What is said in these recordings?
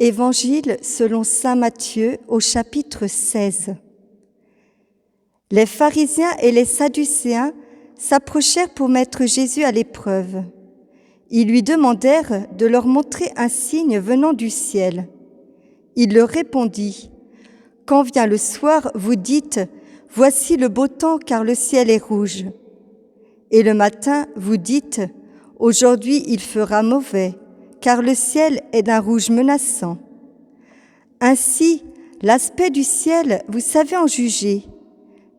Évangile selon saint Matthieu au chapitre 16. Les pharisiens et les sadducéens s'approchèrent pour mettre Jésus à l'épreuve. Ils lui demandèrent de leur montrer un signe venant du ciel. Il leur répondit : « Quand vient le soir, vous dites : voici le beau temps car le ciel est rouge. Et le matin, vous dites : aujourd'hui il fera mauvais, car le ciel est d'un rouge menaçant. Ainsi, l'aspect du ciel, vous savez en juger,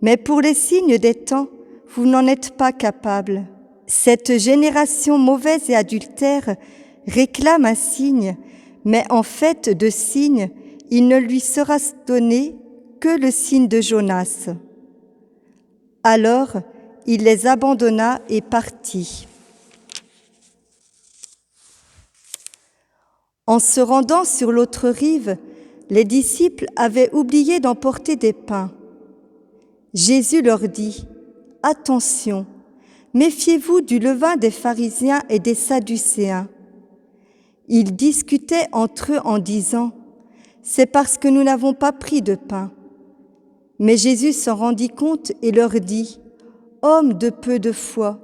mais pour les signes des temps, vous n'en êtes pas capables. Cette génération mauvaise et adultère réclame un signe, mais en fait de signe, il ne lui sera donné que le signe de Jonas. » Alors, il les abandonna et partit. En se rendant sur l'autre rive, les disciples avaient oublié d'emporter des pains. Jésus leur dit : « Attention, méfiez-vous du levain des pharisiens et des sadducéens. » Ils discutaient entre eux en disant : « C'est parce que nous n'avons pas pris de pain. » Mais Jésus s'en rendit compte et leur dit : « Hommes de peu de foi,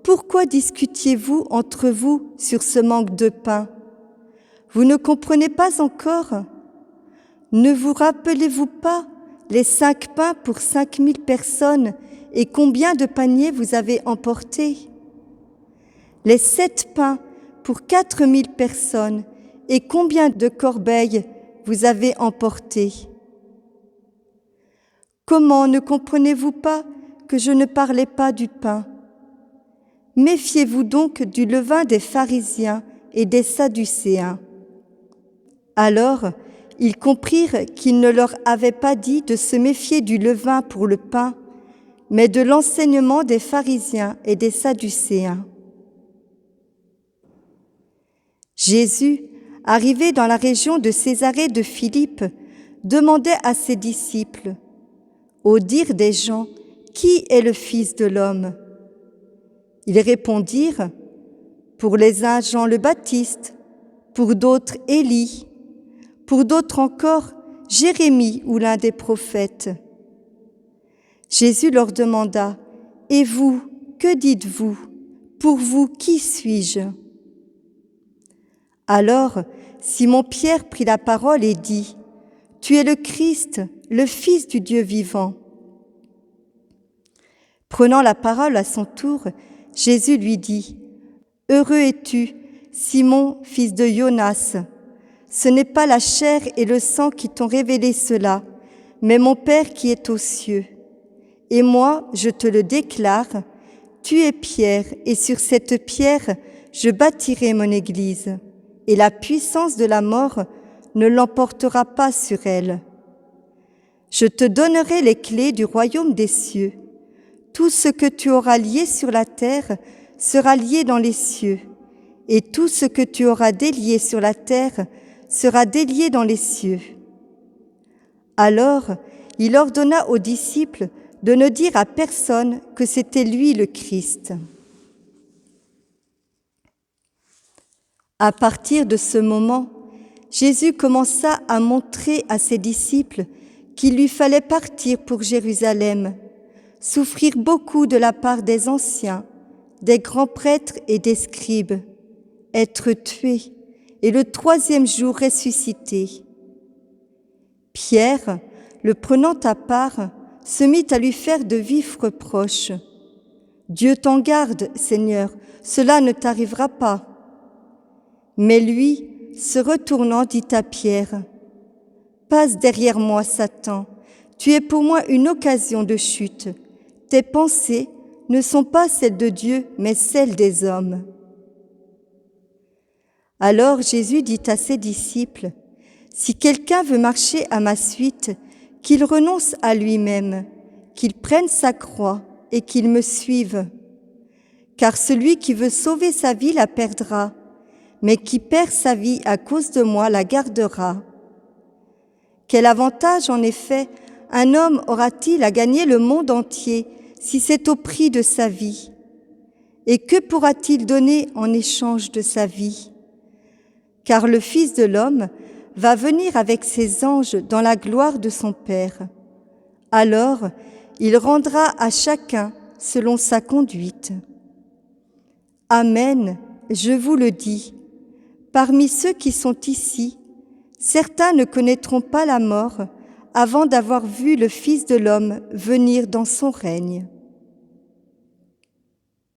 pourquoi discutiez-vous entre vous sur ce manque de pain ? Vous ne comprenez pas encore ? Ne vous rappelez-vous pas les 5 pains pour 5000 personnes et combien de paniers vous avez emportés ? Les 7 pains pour 4000 personnes et combien de corbeilles vous avez emportés ? Comment ne comprenez-vous pas que je ne parlais pas du pain ? Méfiez-vous donc du levain des pharisiens et des sadducéens. » Alors, ils comprirent qu'il ne leur avait pas dit de se méfier du levain pour le pain, mais de l'enseignement des pharisiens et des sadducéens. Jésus, arrivé dans la région de Césarée de Philippe, demandait à ses disciples : « Au dire des gens, qui est le Fils de l'homme ? » Ils répondirent : « Pour les uns, Jean le Baptiste, pour d'autres, Élie, pour d'autres encore, Jérémie ou l'un des prophètes. » Jésus leur demanda : « Et vous, que dites-vous ? Pour vous, qui suis-je » Alors Simon-Pierre prit la parole et dit : « Tu es le Christ, le Fils du Dieu vivant. » Prenant la parole à son tour, Jésus lui dit : « Heureux es-tu, Simon, fils de Jonas. Ce n'est pas la chair et le sang qui t'ont révélé cela, mais mon Père qui est aux cieux. Et moi, je te le déclare, tu es Pierre, et sur cette pierre, je bâtirai mon Église, et la puissance de la mort ne l'emportera pas sur elle. Je te donnerai les clés du royaume des cieux. Tout ce que tu auras lié sur la terre sera lié dans les cieux, et tout ce que tu auras délié sur la terre sera délié dans les cieux. » Alors, il ordonna aux disciples de ne dire à personne que c'était lui le Christ. À partir de ce moment, Jésus commença à montrer à ses disciples qu'il lui fallait partir pour Jérusalem, souffrir beaucoup de la part des anciens, des grands prêtres et des scribes, être tué et le 3e jour ressusciter. Pierre, le prenant à part, se mit à lui faire de vifs reproches. « Dieu t'en garde, Seigneur, cela ne t'arrivera pas. » Mais lui, se retournant, dit à Pierre : « Passe derrière moi, Satan, tu es pour moi une occasion de chute. Tes pensées ne sont pas celles de Dieu, mais celles des hommes. » Alors Jésus dit à ses disciples : « Si quelqu'un veut marcher à ma suite, qu'il renonce à lui-même, qu'il prenne sa croix et qu'il me suive. Car celui qui veut sauver sa vie la perdra, mais qui perd sa vie à cause de moi la gardera. Quel avantage, en effet, un homme aura-t-il à gagner le monde entier si c'est au prix de sa vie ? Et que pourra-t-il donner en échange de sa vie ? Car le Fils de l'homme va venir avec ses anges dans la gloire de son Père. Alors, il rendra à chacun selon sa conduite. Amen, je vous le dis, parmi ceux qui sont ici, certains ne connaîtront pas la mort avant d'avoir vu le Fils de l'homme venir dans son règne.